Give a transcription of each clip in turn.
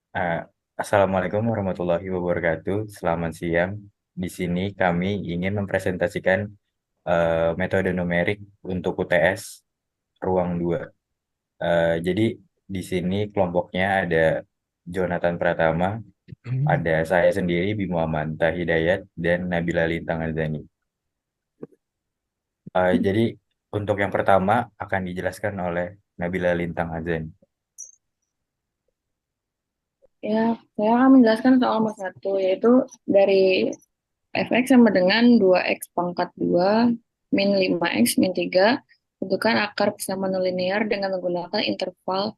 Eh, Assalamualaikum warahmatullahi wabarakatuh. Selamat siang. Di sini kami ingin mempresentasikan metode numerik untuk UTS ruang 2. Jadi di sini kelompoknya ada Jonathan Pratama, ada saya sendiri Bimo Amanta Hidayat, dan Nabila Lintang Azani. Jadi untuk yang pertama akan dijelaskan oleh Nabila Lintang Azani. Ya, saya akan menjelaskan soal nomor satu, yaitu dari fx sama dengan 2x pangkat 2 min 5x min 3. Tentukan akar bersama nonlinear dengan menggunakan interval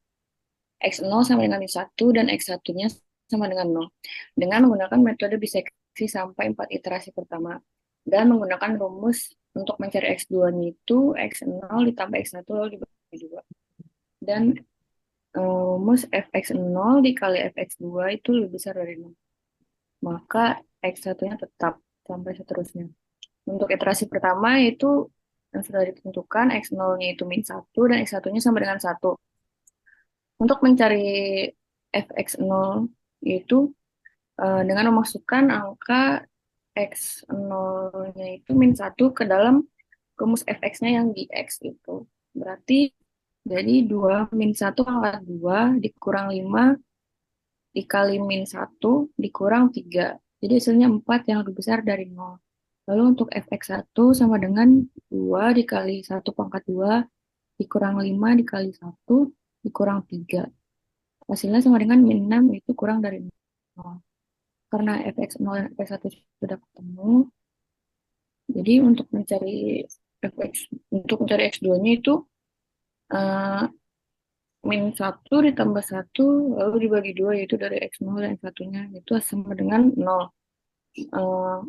x0 sama dengan min 1 dan x1-nya sama dengan 0. Dengan menggunakan metode biseksi sampai 4 iterasi pertama. Dan menggunakan rumus untuk mencari x2-nya itu x0 ditambah x1 lalu dibagi 2. Dan rumus fx0 dikali fx2 itu lebih besar dari 0. Maka X1-nya tetap sampai seterusnya. Untuk iterasi pertama itu yang sudah ditentukan X0-nya itu min 1 dan X1-nya sama dengan 1. Untuk mencari fx0 itu dengan memasukkan angka X0-nya itu min 1 ke dalam rumus fx-nya yang di X itu. Berarti jadi 2 min 1 pangkat 2 dikurang 5 dikali min 1 dikurang 3. Jadi hasilnya 4 yang lebih besar dari 0. Lalu untuk fx1 sama dengan 2 dikali 1 pangkat 2 dikurang 5 dikali 1 dikurang 3. Hasilnya sama dengan min 6 itu kurang dari 0. Karena fx0 dan fx1 sudah ketemu, jadi untuk mencari x2-nya itu eh, min 1 ditambah 1 lalu dibagi 2 yaitu dari x0 dan x1-nya itu sama dengan 0.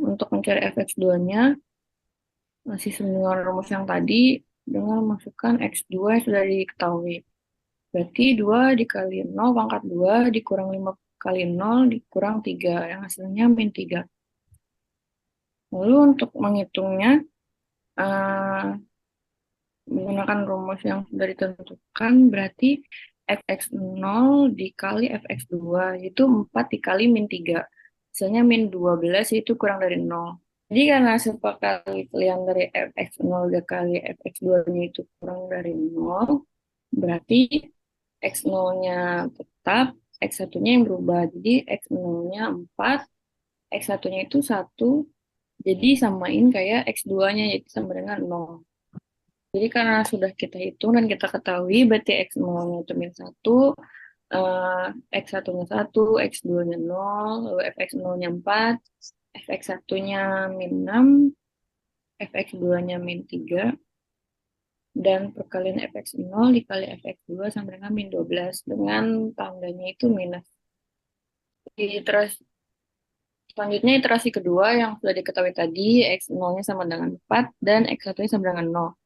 Untuk mencari fx2-nya masih semua rumus yang tadi dengan memasukkan x2 yang sudah diketahui. Berarti 2 dikali 0 pangkat 2 dikurang 5 kali 0 dikurang 3 yang hasilnya min 3. Lalu untuk menghitungnya eh, menggunakan rumus yang sudah ditentukan berarti fx0 dikali fx2 itu 4 dikali min 3. Hasilnya min 12 itu kurang dari 0. Jadi karena hasil perkalian dari fx0 dikali fx2-nya itu kurang dari 0, berarti x0-nya tetap, x1-nya yang berubah. Jadi x0-nya 4, x1-nya itu 1, jadi samain kayak x2-nya, yaitu sama dengan 0. Jadi karena sudah kita hitung dan kita ketahui, berarti x0-nya itu min 1, x1-nya 1, x2-nya 0, lalu fx0-nya 4, fx1-nya min 6, fx2-nya min 3, dan perkalian fx0 dikali fx2 sama dengan min 12, dengan tandanya itu minus. Selanjutnya iterasi kedua yang sudah diketahui tadi, x0-nya sama dengan 4 dan x1-nya sama dengan 0.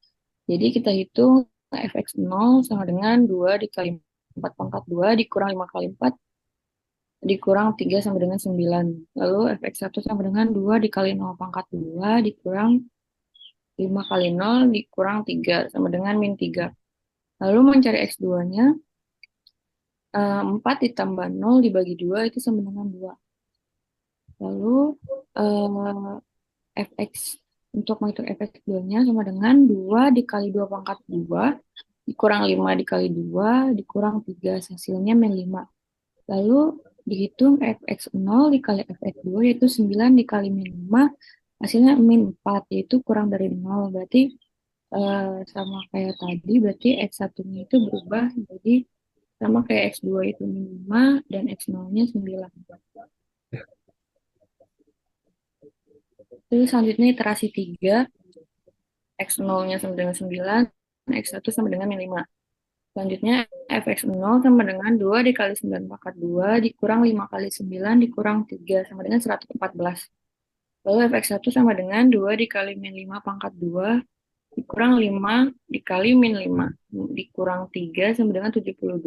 Jadi kita hitung fx0 sama dengan 2 dikali 4 pangkat 2 dikurang 5 kali 4 dikurang 3 sama dengan 9. Lalu fx1 sama dengan 2 dikali 0 pangkat 2 dikurang 5 kali 0 dikurang 3 sama dengan min 3. Lalu mencari x2-nya, 4 ditambah 0 dibagi 2 itu sama dengan 2. Lalu fx untuk menghitung fx2-nya sama dengan 2 dikali 2 pangkat 2 dikurang 5 dikali 2 dikurang 3 hasilnya min 5. Lalu dihitung fx0 dikali fx2 yaitu 9 dikali min 5 hasilnya min 4 yaitu kurang dari 0. Berarti sama kayak tadi, berarti x1-nya itu berubah jadi sama kayak x2 itu min 5 dan x0-nya 9. Terus selanjutnya iterasi 3, x0-nya sama dengan 9, x1 sama dengan min 5. Selanjutnya fx0 sama dengan 2 dikali 9 pangkat 2 dikurang 5 kali 9 dikurang 3 sama dengan 114. Lalu fx1 sama dengan 2 dikali min 5 pangkat 2 dikurang 5 dikali min 5 dikurang 3 sama dengan 72.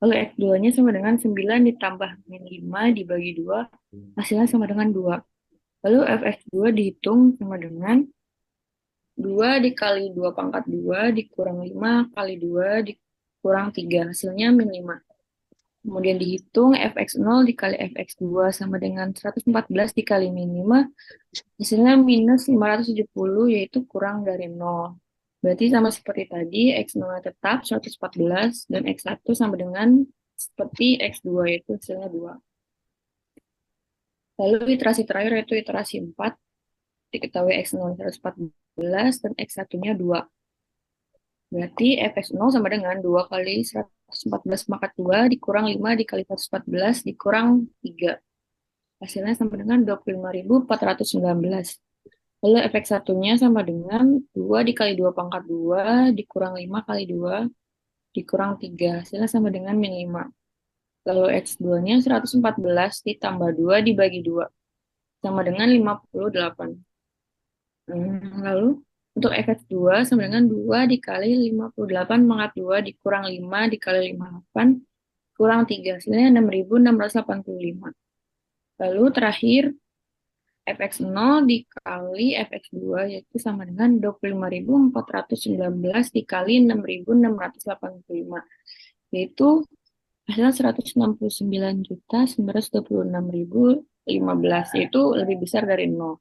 Lalu x2-nya sama dengan 9 ditambah min 5 dibagi 2 hasilnya sama dengan 2. Lalu fx2 dihitung sama dengan 2 dikali 2 pangkat 2 dikurang 5 kali 2 dikurang 3. Hasilnya min 5. Kemudian dihitung fx0 dikali fx2 sama dengan 114 dikali min 5. Hasilnya minus 570 yaitu kurang dari 0. Berarti sama seperti tadi, x0 tetap 114 dan x1 sama dengan seperti x2 yaitu hasilnya 2. Lalu iterasi terakhir yaitu iterasi 4. Diketahui x0 114 dan x1-nya 2. Berarti fx0 sama dengan 2 kali 114 pangkat 2 dikurang 5 dikali 114 dikurang 3. Hasilnya sama dengan 25.419. Lalu efek satunya sama dengan 2 dikali 2 pangkat 2 dikurang 5 kali 2 dikurang 3. Hasilnya sama dengan min 5. Lalu X2-nya 114 ditambah 2 dibagi 2 sama dengan 58. Lalu untuk FX2 sama dengan 2 dikali 58 pangkat 2 dikurang 5 dikali 58 kurang 3. Hasilnya 6.685. Lalu terakhir fx0 dikali fx2 yaitu sama dengan 25.419 dikali 6.685 yaitu hasilnya 169.926.015 yaitu lebih besar dari 0.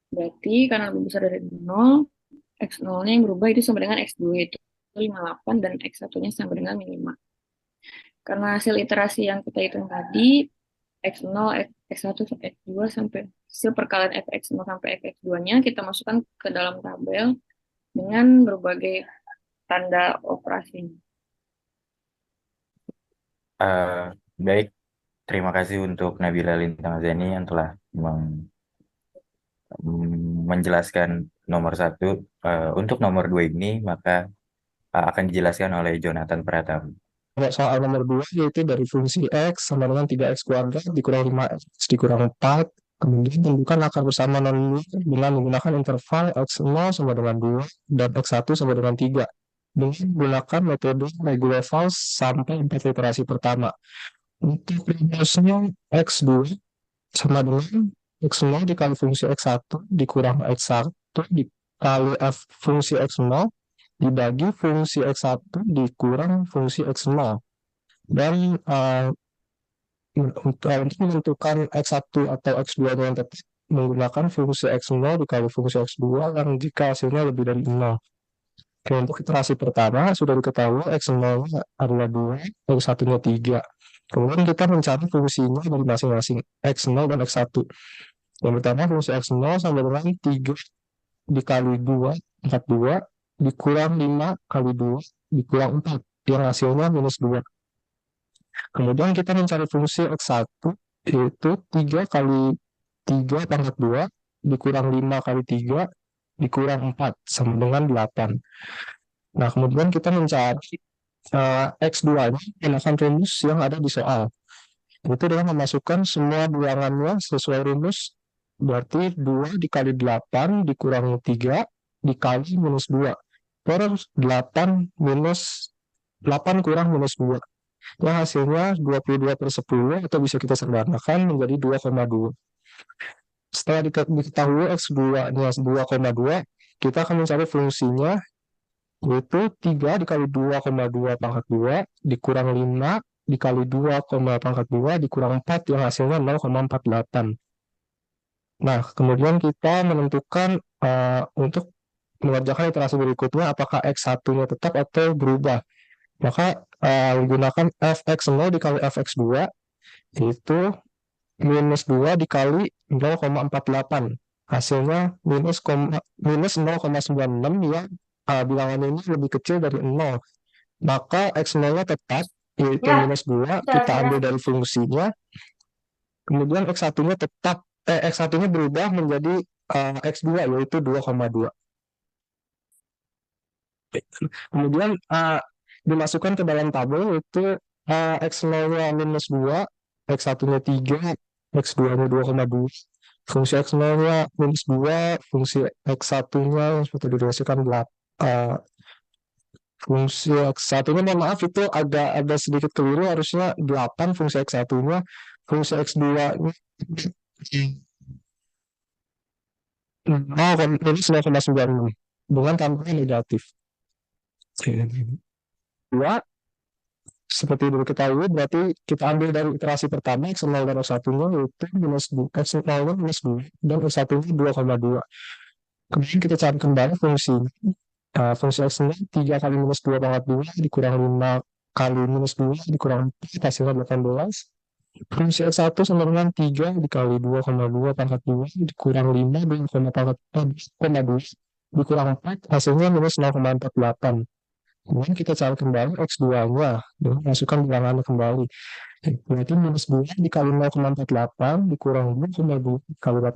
Berarti karena lebih besar dari 0, x0-nya yang berubah itu sama dengan x2 yaitu 58 dan x1-nya sama dengan min 5. Karena hasil iterasi yang kita hitung tadi X0, X1, X2 sampai hasil perkalian fx0 sampai fx2-nya kita masukkan ke dalam tabel dengan berbagai tanda operasi. Eh, baik, terima kasih untuk Nabila Lintang Zeni yang telah menjelaskan nomor satu. Untuk nomor dua ini, maka akan dijelaskan oleh Jonathan Pratama. Kalau soal nomor 2 yaitu dari fungsi X sama dengan 3X kuadrat dikurang 5X dikurang 4. Kemudian tentukan akar bersama non nol dengan menggunakan interval X0 sama dengan 2 dan X1 sama dengan 3. Dengan menggunakan metode regular false sampai 4 iterasi pertama. Untuk rumusnya X2 sama dengan X0 dikali fungsi X1 dikurang X1 dikali F fungsi X0 dibagi fungsi X1 dikurang fungsi X0. Dan untuk menentukan X1 atau X2 yang tetap menggunakan fungsi X0 dikali fungsi X2 yang jika hasilnya lebih dari 0. Oke, untuk iterasi pertama sudah diketahui X0 adalah 2, X1-nya 3. Kemudian kita mencari fungsinya dari masing-masing X0 dan X1. Yang pertama fungsi X0 sama dengan 3 dikali 2, 42, dikurang 5 kali 2, dikurang 4. Yang hasilnya minus 2. Kemudian kita mencari fungsi X1, yaitu 3 kali 3 pangkat 2, dikurang 5 kali 3, dikurang 4, sama dengan 8. Nah, kemudian kita mencari X2-nya menggunakan rumus yang ada di soal. Itu dengan memasukkan semua bilangannya sesuai rumus, berarti 2 dikali 8 dikurang 3 dikali minus 2. Terus 8 minus 8 kurang minus 2. Yang hasilnya 22/10 atau bisa kita sederhanakan menjadi 2,2. Setelah diketahui X2-nya 2,2, kita akan mencari fungsinya, yaitu 3 dikali 2,2 pangkat 2 dikurang 5 dikali 2, pangkat 2 dikurang 4 yang hasilnya 0,48. Nah, kemudian kita menentukan untuk mengerjakan iterasi berikutnya apakah X1-nya tetap atau berubah. Maka gunakan fx0 dikali fx2 itu minus 2 dikali 0,48. Hasilnya minus 0,96 ya, bilangan ini lebih kecil dari 0. Maka x0-nya tetap, yaitu Ya, minus 2, kita ambil sudah. dari fungsinya. Kemudian x1-nya tetap, x1-nya berubah menjadi x2, yaitu 2,2. Kemudian dimasukkan ke dalam tabel itu X0-nya minus 2, X1-nya 3, X2-nya 2,2. Fungsi X0-nya minus 2, fungsi X1-nya yang seperti dihasilkan 8. Fungsi X1-nya, mohon maaf itu agak ada sedikit keliru, harusnya 8 fungsi X1-nya, fungsi X2-nya minus 0,96 dengan tambahan negatif. Oke. 2 Seperti dulu ketahui, berarti kita ambil dari iterasi pertama X0 dan X1-nya yaitu minus 2, X0-nya minus 2, dan X1-nya 2,2. Kemudian kita cari kembali fungsi. Fungsi X-nya 3 kali minus 2 pangkat 2 dikurang 5 kali minus 2 dikurang 4, hasilnya 18. Fungsi X1 sama dengan 3 dikali 2,2 pangkat 2 dikurang 5 2,2 dikurang 4, hasilnya minus 0,48. Kemudian kita cari kembali X2-nya, dan masukkan bilangannya kembali. Berarti minus 2 dikali 0,48 dikurang 2,2 dikali 18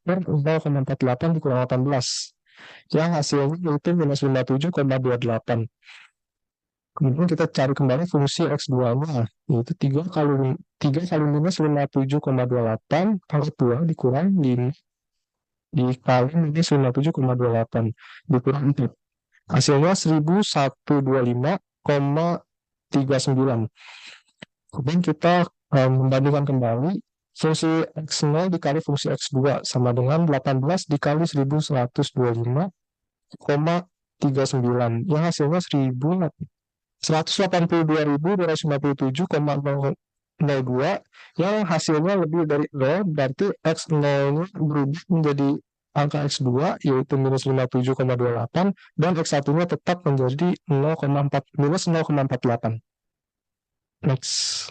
per 0,48 dikurang 18. Yang hasilnya yaitu minus 57,28. Kemudian kita cari kembali fungsi X2-nya, yaitu 3 kali minus 57,28 pangkat 2 dikurang 5 dikali minus 57,28 dikurang 4. Hasilnya 1125,39. Kemudian kita membandingkan kembali fungsi X0 dikali fungsi X2 sama dengan 18 dikali 1129,39. Yang hasilnya 182.257,02, yang hasilnya lebih dari 0, berarti X0-nya berubah menjadi angka X2 yaitu minus 57,28 dan X1-nya tetap menjadi 0,4 minus 0,48. Next.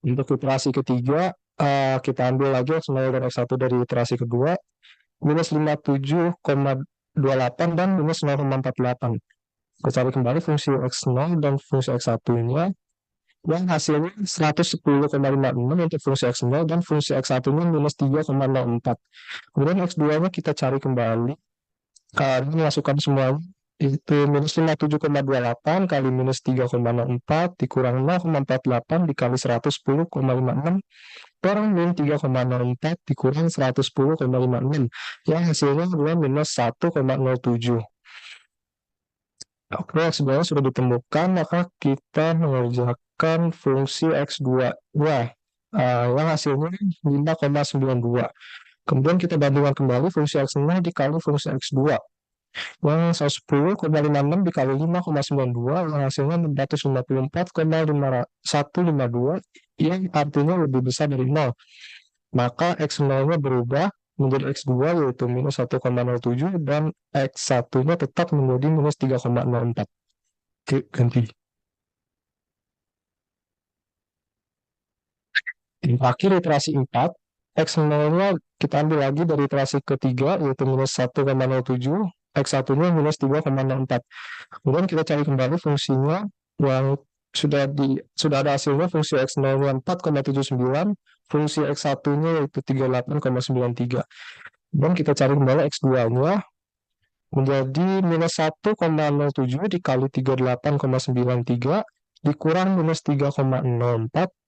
Untuk iterasi ketiga, kita ambil lagi X0 dan X1 dari iterasi kedua, minus 57,28 dan minus 0,48. Kita cari kembali fungsi X0 dan fungsi X1-nya, yang hasilnya 110,56 untuk fungsi X0 dan fungsi X1-nya minus 3,04. Kemudian X2-nya kita cari kembali, masukkan semuanya, itu minus 57,28 kali minus 3,04 dikurang 0,48 dikali 110,56 per min 3,04 dikurang 110,56, yang hasilnya adalah minus 1,07. Oke, sebenarnya sudah ditemukan, maka kita mengerjakan fungsi X2. Yang hasilnya 5,92. Kemudian kita bandingkan kembali fungsi X0 dikali fungsi X2. Yang 110,56 dikali 5,92, yang hasilnya 654,152, yang artinya lebih besar dari 0. Maka X0-nya berubah menjadi X2 yaitu minus 1,07 dan X1-nya tetap menjadi minus 3,04. Oke, ganti. Akhir iterasi 4, X0-nya kita ambil lagi dari iterasi ketiga yaitu minus 1,07, X1-nya minus 3,04. Kemudian kita cari kembali fungsinya yang sudah ada hasilnya, fungsi X0-nya 4,79, fungsi X1-nya yaitu 38,93. Dan kita cari kembali X2-nya menjadi minus 1,07 dikali 38,93 dikurang minus 3,04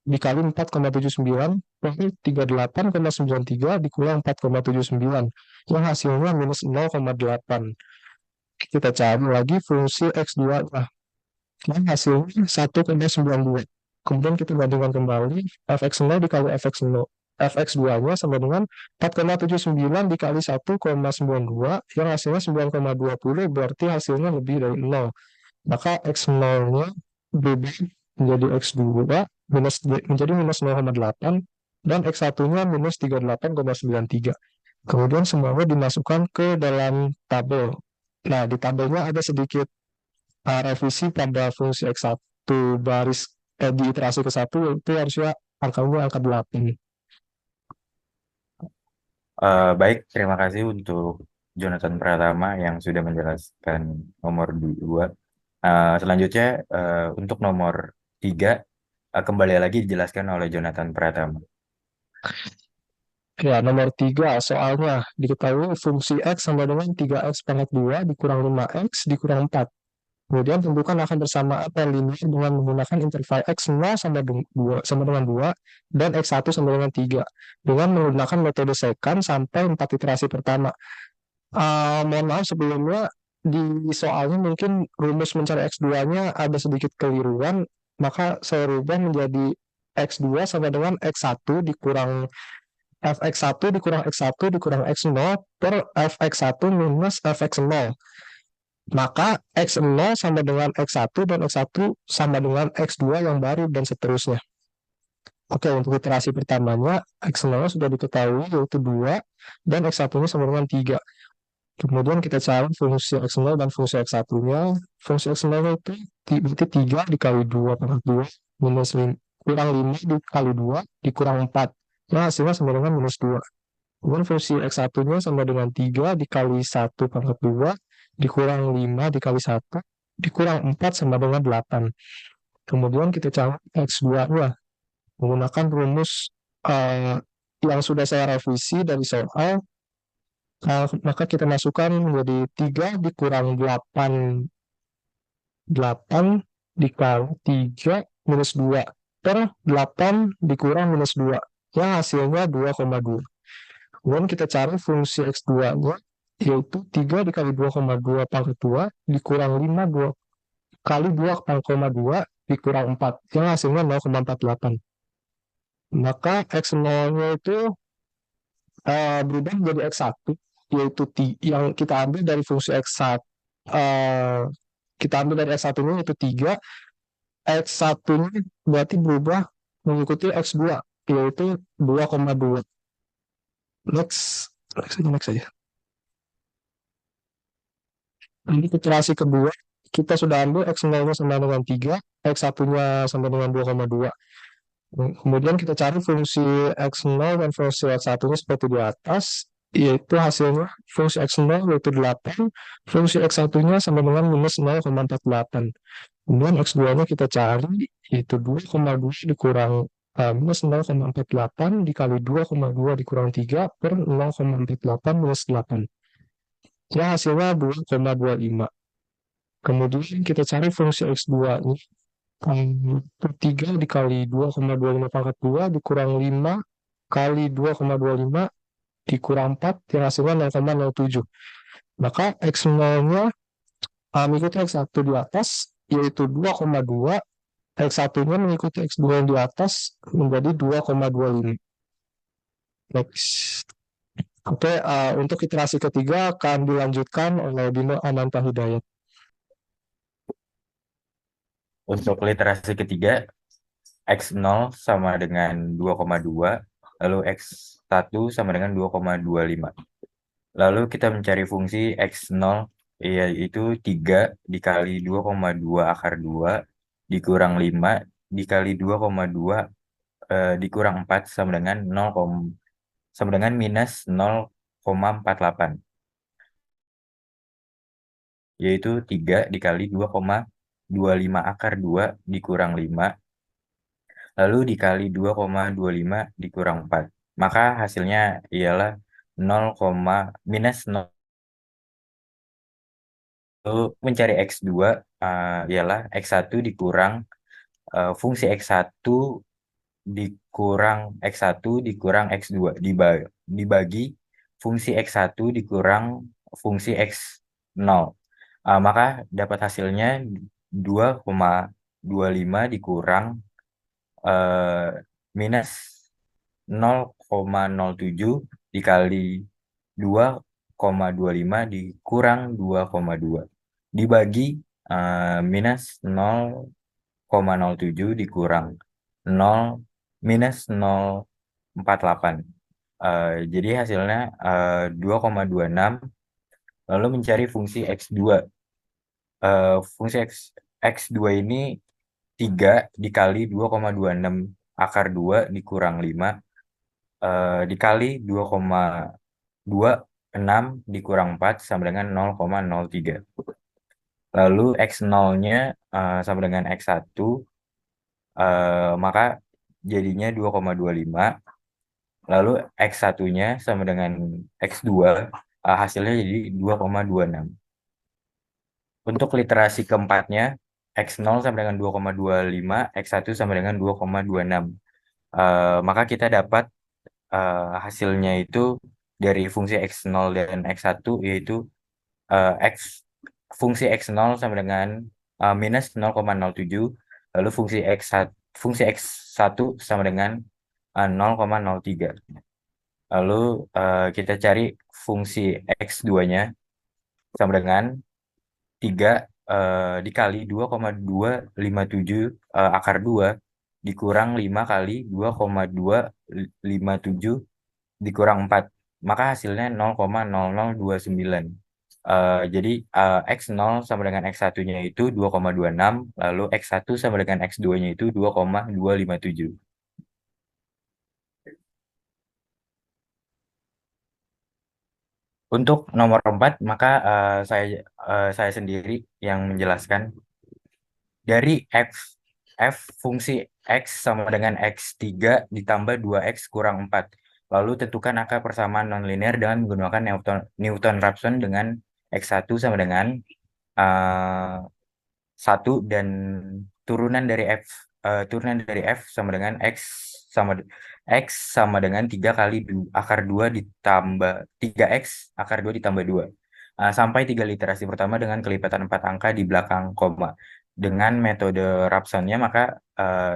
dikali 4,79 berarti 38,93 dikurang 4,79, yang hasilnya minus 0,8. Kita cari lagi fungsi X2 yang hasilnya 1,92. Kemudian kita bandingkan kembali fx0 dikali fx2-nya sama dengan 4,79 dikali 1,92, yang hasilnya 9,20, berarti hasilnya lebih dari 0. Maka x0-nya berubah menjadi x2 menjadi minus 0,8 dan x1-nya minus 38,93. Kemudian semuanya dimasukkan ke dalam tabel. Nah, di tabelnya ada sedikit revisi pada fungsi X1 di iterasi ke-1, yaitu harusnya angkanya angka 8. Baik, terima kasih untuk Jonathan Pratama yang sudah menjelaskan nomor 2. Selanjutnya untuk nomor 3 kembali lagi dijelaskan oleh Jonathan Pratama. Ya, nomor 3, soalnya diketahui fungsi X sama dengan 3X pangkat 2 dikurang 5X dikurang 4. Kemudian tentukan akan bersamaan linier dengan menggunakan interval X0 sama dengan 2 dan X1 sama dengan 3 dengan menggunakan metode secant sampai 4 iterasi pertama. Mohon maaf sebelumnya, di soalnya mungkin rumus mencari X2-nya ada sedikit keliruan, maka saya rubah menjadi X2 sama dengan X1 dikurang Fx1 dikurang X1 dikurang X0 per Fx1 minus Fx0. Maka X0 sama dengan X1 dan X1 sama dengan X2 yang baru dan seterusnya. Oke, untuk iterasi pertamanya, X0 sudah diketahui yaitu 2 dan X1-nya sama dengan 3. Kemudian kita cari fungsi X0 dan fungsi X1-nya. Fungsi X0 itu berarti 3 dikali 2 pangkat 2 minus 5, kurang 5 dikali 2 dikurang 4. Ya, hasilnya sama dengan minus 2. Kemudian fungsi X1-nya sama dengan 3 dikali 1 pangkat 2 dikurang 5 dikali 1 dikurang 4 sama dengan 8. Kemudian kita cari X2-nya menggunakan rumus yang sudah saya revisi dari soal. Maka kita masukkan menjadi 3 dikurang 8 dikali 3 minus 2 per 8 dikurang minus 2. Yang hasilnya 2,2. Kemudian kita cari fungsi X2-nya, yaitu 3 dikali 2,2 pangkat 2 dikurang 5 kali 2,2 dikurang 4. Yang hasilnya 0,48. Maka X0-nya itu berubah menjadi X1, yaitu yang kita ambil dari fungsi X1. Kita ambil dari X1-nya yaitu 3. X1-nya berarti berubah mengikuti X2, yaitu 2,2. Next saja. Ini iterasi kedua, kita sudah ambil X0-nya sama dengan 3, X1-nya sama dengan 2,2. Kemudian kita cari fungsi X0 dan fungsi X1-nya seperti di atas, yaitu hasilnya fungsi X0 yaitu 8, fungsi X1-nya sama dengan minus 0,48. Kemudian X2-nya kita cari, yaitu 2,2 dikurang minus 0,48 dikali 2,2 dikurang 3 per 0,48 minus 8. Ya, hasilnya 2,25. Kemudian kita cari fungsi X2-nya. 3 dikali 2,25 pangkat 2 dikurang 5 kali 2,25 dikurang 4 yang hasilnya 0,07. Maka X0-nya mengikuti X1 di atas yaitu 2,2, X1-nya mengikuti X2 yang di atas menjadi 2,25. Next. Oke, untuk iterasi ketiga akan dilanjutkan oleh Bimo Ananta Hidayat. Untuk literasi ketiga, X0 sama dengan 2,2, lalu X1 sama dengan 2,25. Lalu kita mencari fungsi X0, yaitu 3 dikali 2,2 akar 2 dikurang 5 dikali 2,2 dikurang 4 sama dengan minus 0,48. Yaitu 3 dikali 2,25 akar 2 dikurang 5 lalu dikali 2,25 dikurang 4. Maka hasilnya ialah minus 0. Lalu mencari X2 ialah X1 dikurang fungsi X1 dikurang X1 dikurang X2 dibagi fungsi X1 dikurang fungsi X0. Maka dapat hasilnya 2,25 dikurang minus 0,07 dikali 2,25 dikurang 2,2 dibagi minus 0,07 dikurang 0 minus 0,48. Jadi hasilnya 2,26. Lalu mencari fungsi X2. Fungsi X2 ini 3 dikali 2,26 akar 2 dikurang 5 dikali 2,26 dikurang 4 sama dengan 0,03. Lalu X0-nya sama dengan X1, maka jadinya 2,25. Lalu X1-nya sama dengan X2, hasilnya jadi 2,26. Untuk literasi keempatnya, X0 sama dengan 2,25, X1 sama dengan 2,26. Maka kita dapat hasilnya itu dari fungsi X0 dan X1, yaitu fungsi X0 sama dengan minus 0,07, lalu fungsi X1 sama dengan 0,03. Lalu kita cari fungsi X2-nya sama dengan 3 dikali 2,257 akar 2 dikurang 5 kali 2,257 dikurang 4. Maka hasilnya 0,0029. Jadi X0 sama dengan X1-nya itu 2,26, lalu X1 sama dengan X2-nya itu 2,257. Untuk nomor 4, maka saya sendiri yang menjelaskan. Dari f fungsi x sama dengan x3 ditambah 2x kurang 4. Lalu tentukan angka persamaan nonlinear dengan menggunakan Newton-Raphson dengan x1 sama dengan 1 dan turunan dari f sama dengan x sama dengan 3 kali akar 2 ditambah 3x akar 2 ditambah 2. Sampai 3 literasi pertama dengan kelipatan 4 angka di belakang koma. Dengan metode Raphson-nya maka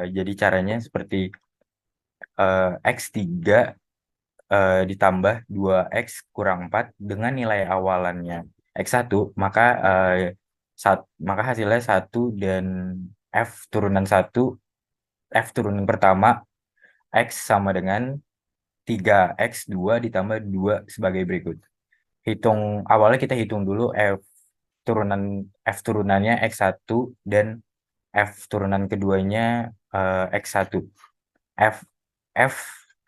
jadi caranya seperti x3 ditambah 2x kurang 4 dengan nilai awalannya x1, maka maka hasilnya 1 dan f turunan pertama x sama dengan 3x2 ditambah 2 sebagai berikut. Awalnya kita hitung dulu f turunannya x1 dan f turunan keduanya x1. f f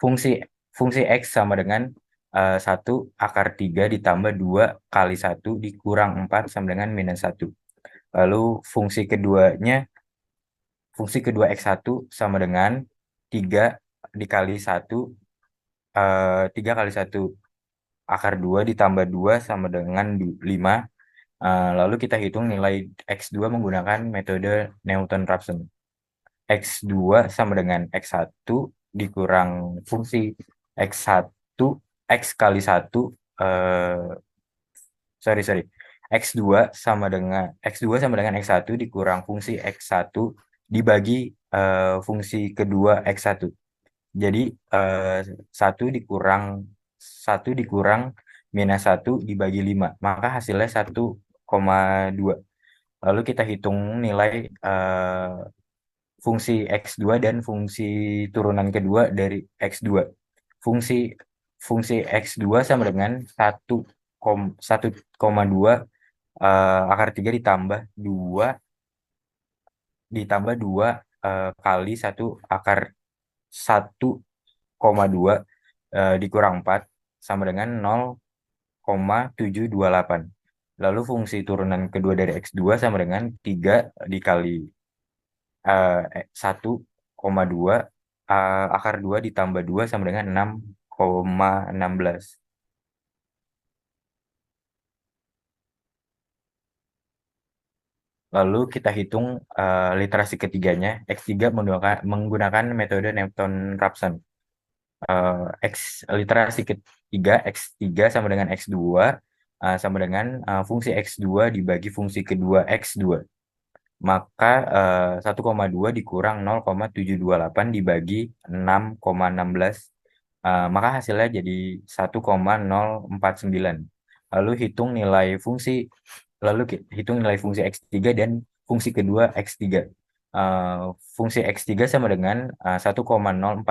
fungsi fungsi x sama dengan 1 akar 3 ditambah 2 kali 1 dikurang 4 sama dengan minus 1. Lalu fungsi kedua x1 sama dengan 3 dikali 1 3 kali 1 akar 2 ditambah 2 sama dengan 5. Lalu kita hitung nilai x2 menggunakan metode Newton-Raphson. X2 sama dengan X1 dikurang fungsi X1 X kali 1 sorry X2 sama dengan X1 dikurang fungsi X1 dibagi fungsi kedua X1. Jadi 1 dikurang minus 1 dibagi 5, maka hasilnya 1,2. Lalu kita hitung nilai fungsi X2 dan fungsi turunan kedua dari X2. Fungsi X2 sama dengan 1,2 akar 3 ditambah 2 kali 1 akar 1,2 dikurang 4 sama dengan 0,728. Lalu fungsi turunan kedua dari X2 sama dengan 3 dikali 1,2 akar 2 ditambah 2 sama dengan 6,16. Lalu kita hitung literasi ketiganya, X3 menggunakan metode Newton-Raphson. Literasi ketiga, X3 sama dengan X2 sama dengan fungsi X2 dibagi fungsi kedua X2. Maka 1,2 dikurang 0,728 dibagi 6,16. Maka hasilnya jadi 1,049. Lalu hitung nilai fungsi X3 dan fungsi kedua X3. Fungsi X3 sama dengan 1,049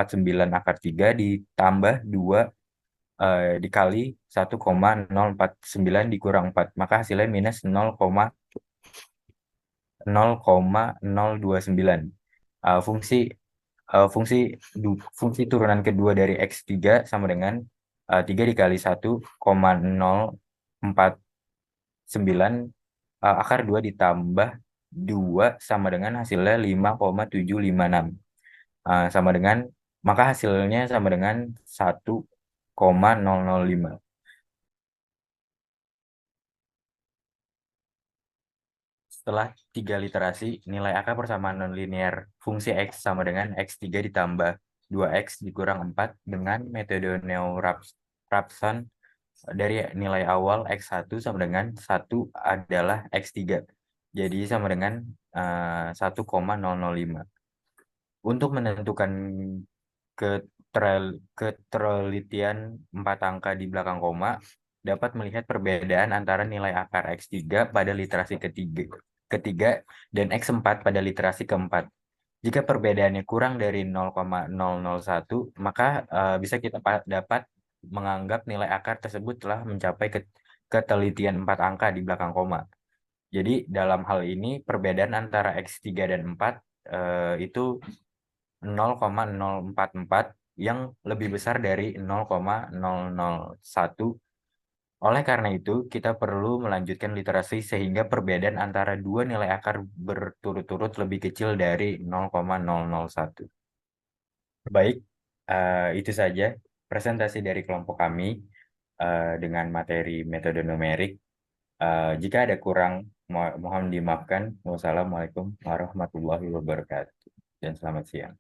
akar 3 ditambah 2 dikali 1,049 dikurang 4. Maka hasilnya minus 0,029. Fungsi turunan kedua dari X3 sama dengan 3 dikali 1,049 akar 2 ditambah 2 sama dengan hasilnya 5,756. Maka hasilnya sama dengan 1,005. Setelah 3 literasi, nilai angka persamaan nonlinear fungsi X sama dengan X3 ditambah 2X dikurang 4 dengan metode Neo-Raphson dari nilai awal X1 sama dengan 1 adalah X3. Jadi sama dengan 1,005. Untuk menentukan keterlitian 4 angka di belakang koma, dapat melihat perbedaan antara nilai akar X3 pada literasi ketiga dan X4 pada literasi keempat. Jika perbedaannya kurang dari 0,001, maka bisa kita dapat menganggap nilai akar tersebut telah mencapai ketelitian 4 angka di belakang koma. Jadi dalam hal ini perbedaan antara X3 dan 4 itu 0,044 yang lebih besar dari 0,001. Oleh karena itu, kita perlu melanjutkan literasi sehingga perbedaan antara dua nilai akar berturut-turut lebih kecil dari 0,001. Baik, itu saja presentasi dari kelompok kami dengan materi metode numerik. Jika ada kurang, mohon dimaafkan. Wassalamualaikum warahmatullahi wabarakatuh. Dan selamat siang.